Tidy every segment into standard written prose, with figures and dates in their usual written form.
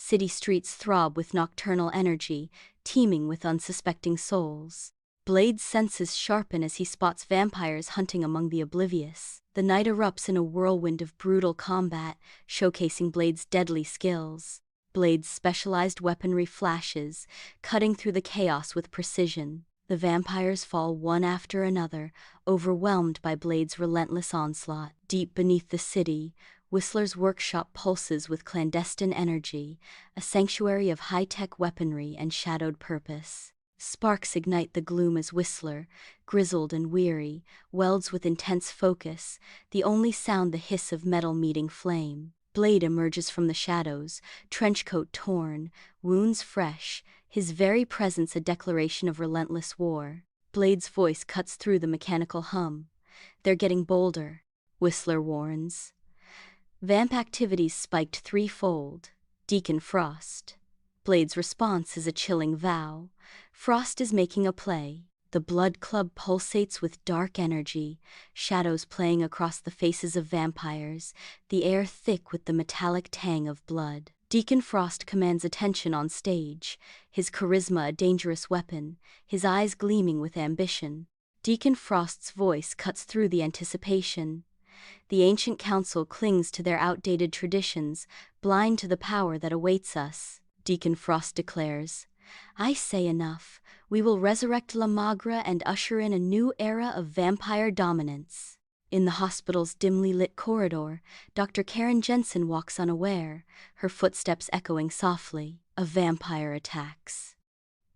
city streets throb with nocturnal energy, teeming with unsuspecting souls. Blade's senses sharpen as he spots vampires hunting among the oblivious. The night erupts in a whirlwind of brutal combat, showcasing Blade's deadly skills. Blade's specialized weaponry flashes, cutting through the chaos with precision. The vampires fall one after another, overwhelmed by Blade's relentless onslaught. Deep beneath the city, Whistler's workshop pulses with clandestine energy, a sanctuary of high-tech weaponry and shadowed purpose. Sparks ignite the gloom as Whistler, grizzled and weary, welds with intense focus, the only sound the hiss of metal meeting flame. Blade emerges from the shadows, trenchcoat torn, wounds fresh, his very presence a declaration of relentless war. Blade's voice cuts through the mechanical hum. "They're getting bolder," Whistler warns. Vamp activities spiked threefold. Deacon Frost. Blade's response is a chilling vow. Frost is making a play. The Blood Club pulsates with dark energy, shadows playing across the faces of vampires, the air thick with the metallic tang of blood. Deacon Frost commands attention on stage, his charisma a dangerous weapon, his eyes gleaming with ambition. Deacon Frost's voice cuts through the anticipation. The ancient council clings to their outdated traditions, blind to the power that awaits us. Deacon Frost declares, "I say enough. We will resurrect La Magra and usher in a new era of vampire dominance." In the hospital's dimly lit corridor, Dr. Karen Jensen walks unaware, her footsteps echoing softly. A vampire attacks.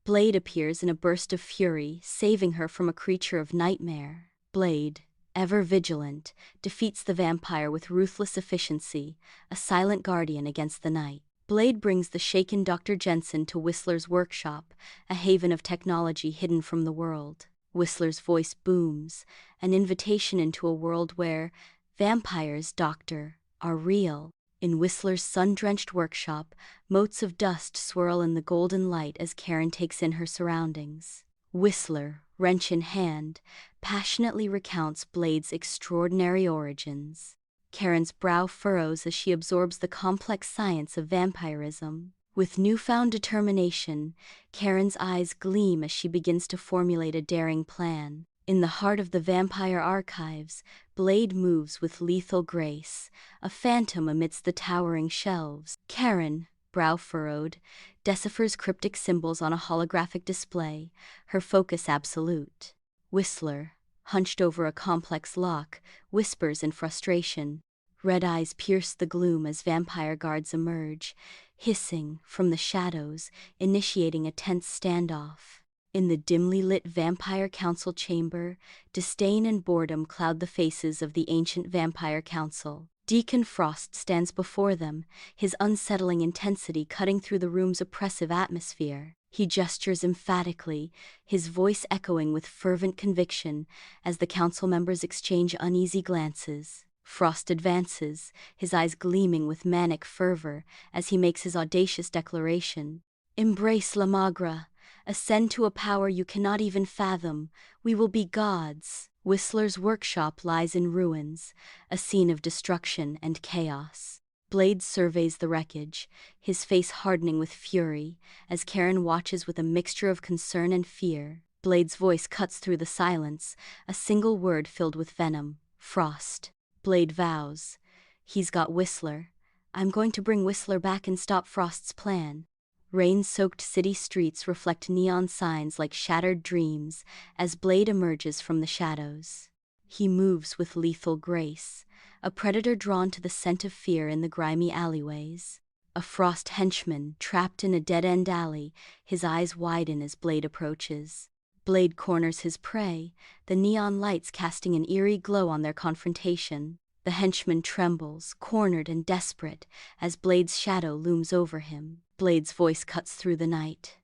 Blade appears in a burst of fury, saving her from a creature of nightmare. Blade, ever vigilant, defeats the vampire with ruthless efficiency, a silent guardian against the night. Blade brings the shaken Dr. Jensen to Whistler's workshop, a haven of technology hidden from the world. Whistler's voice booms, an invitation into a world where vampires, doctor, are real. In Whistler's sun-drenched workshop, motes of dust swirl in the golden light as Karen takes in her surroundings. Whistler, wrench in hand, passionately recounts Blade's extraordinary origins. Karen's brow furrows as she absorbs the complex science of vampirism. With newfound determination, Karen's eyes gleam as she begins to formulate a daring plan. In the heart of the vampire archives, Blade moves with lethal grace, a phantom amidst the towering shelves. Karen, brow furrowed, deciphers cryptic symbols on a holographic display, her focus absolute. Whistler, hunched over a complex lock, whispers in frustration. Red eyes pierce the gloom as vampire guards emerge, hissing from the shadows, initiating a tense standoff. In the dimly lit vampire council chamber, disdain and boredom cloud the faces of the ancient vampire council. Deacon Frost stands before them, his unsettling intensity cutting through the room's oppressive atmosphere. He gestures emphatically, his voice echoing with fervent conviction as the council members exchange uneasy glances. Frost advances, his eyes gleaming with manic fervor as he makes his audacious declaration. "Embrace La Magra. Ascend to a power you cannot even fathom. We will be gods." Whistler's workshop lies in ruins, a scene of destruction and chaos. Blade surveys the wreckage, his face hardening with fury, as Karen watches with a mixture of concern and fear. Blade's voice cuts through the silence, a single word filled with venom. "Frost." Blade vows, "He's got Whistler. I'm going to bring Whistler back and stop Frost's plan." Rain-soaked city streets reflect neon signs like shattered dreams as Blade emerges from the shadows. He moves with lethal grace, a predator drawn to the scent of fear in the grimy alleyways. A Frost henchman trapped in a dead-end alley, his eyes widen as Blade approaches. Blade corners his prey, the neon lights casting an eerie glow on their confrontation. The henchman trembles, cornered and desperate, as Blade's shadow looms over him. Blade's voice cuts through the night.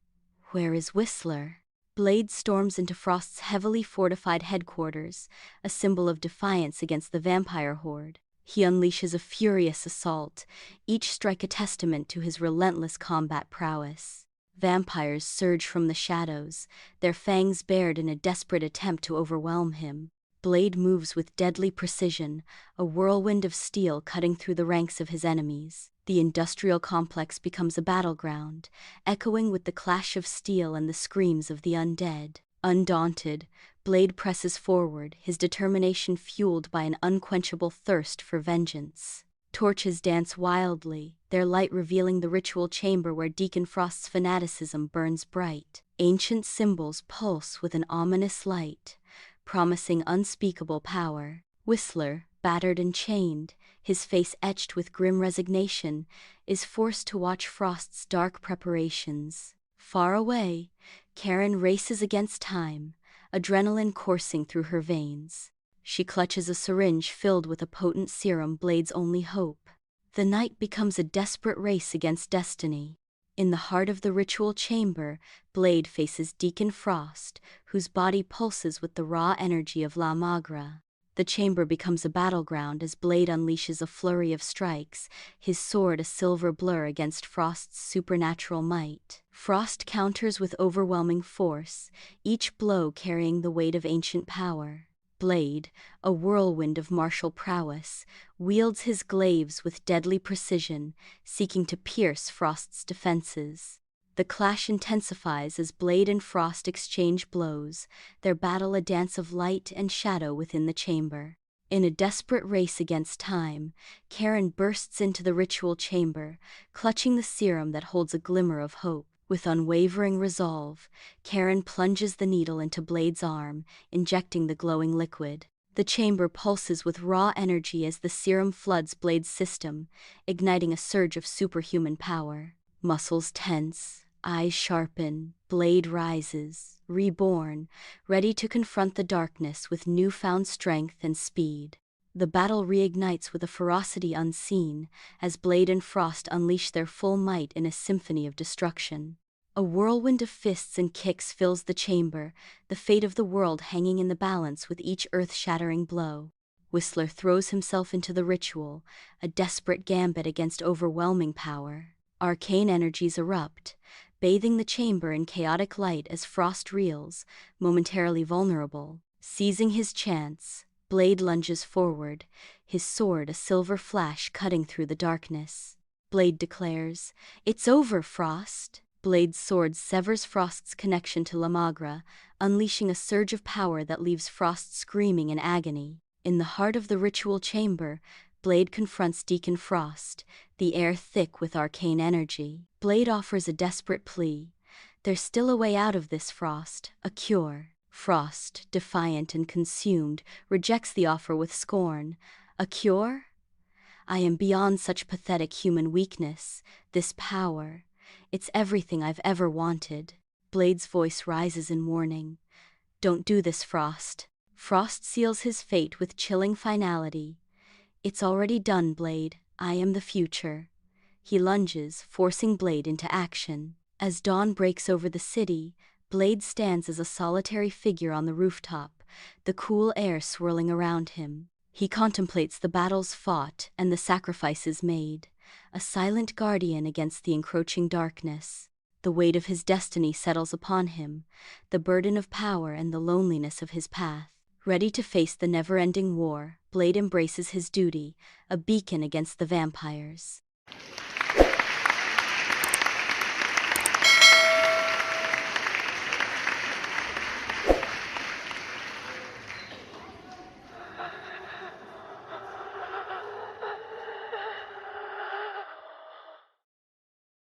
"Where is Whistler?" Blade storms into Frost's heavily fortified headquarters, a symbol of defiance against the vampire horde. He unleashes a furious assault, each strike a testament to his relentless combat prowess. Vampires surge from the shadows, their fangs bared in a desperate attempt to overwhelm him. Blade moves with deadly precision, a whirlwind of steel cutting through the ranks of his enemies. The industrial complex becomes a battleground, echoing with the clash of steel and the screams of the undead. Undaunted, Blade presses forward, his determination fueled by an unquenchable thirst for vengeance. Torches dance wildly, their light revealing the ritual chamber where Deacon Frost's fanaticism burns bright. Ancient symbols pulse with an ominous light, promising unspeakable power. Whistler, battered and chained, his face etched with grim resignation, is forced to watch Frost's dark preparations. Far away, Karen races against time, adrenaline coursing through her veins. She clutches a syringe filled with a potent serum, Blade's only hope. The night becomes a desperate race against destiny. In the heart of the ritual chamber, Blade faces Deacon Frost, whose body pulses with the raw energy of La Magra. The chamber becomes a battleground as Blade unleashes a flurry of strikes, his sword a silver blur against Frost's supernatural might. Frost counters with overwhelming force, each blow carrying the weight of ancient power. Blade, a whirlwind of martial prowess, wields his glaives with deadly precision, seeking to pierce Frost's defenses. The clash intensifies as Blade and Frost exchange blows, their battle a dance of light and shadow within the chamber. In a desperate race against time, Karen bursts into the ritual chamber, clutching the serum that holds a glimmer of hope. With unwavering resolve, Karen plunges the needle into Blade's arm, injecting the glowing liquid. The chamber pulses with raw energy as the serum floods Blade's system, igniting a surge of superhuman power. Muscles tense, eyes sharpen, Blade rises, reborn, ready to confront the darkness with newfound strength and speed. The battle reignites with a ferocity unseen, as Blade and Frost unleash their full might in a symphony of destruction. A whirlwind of fists and kicks fills the chamber, the fate of the world hanging in the balance with each earth-shattering blow. Whistler throws himself into the ritual, a desperate gambit against overwhelming power. Arcane energies erupt, bathing the chamber in chaotic light as Frost reels, momentarily vulnerable. Seizing his chance, Blade lunges forward, his sword a silver flash cutting through the darkness. Blade declares, "It's over, Frost." Blade's sword severs Frost's connection to La Magra, unleashing a surge of power that leaves Frost screaming in agony. In the heart of the ritual chamber, Blade confronts Deacon Frost, the air thick with arcane energy. Blade offers a desperate plea. "There's still a way out of this, Frost, a cure." Frost, defiant and consumed, rejects the offer with scorn. "A cure? I am beyond such pathetic human weakness. This power, it's everything I've ever wanted." Blade's voice rises in warning. "Don't do this, Frost." Frost seals his fate with chilling finality. "It's already done, Blade. I am the future." He lunges, forcing Blade into action. As dawn breaks over the city, Blade stands as a solitary figure on the rooftop, the cool air swirling around him. He contemplates the battles fought and the sacrifices made, a silent guardian against the encroaching darkness. The weight of his destiny settles upon him, the burden of power and the loneliness of his path. Ready to face the never-ending war, Blade embraces his duty, a beacon against the vampires.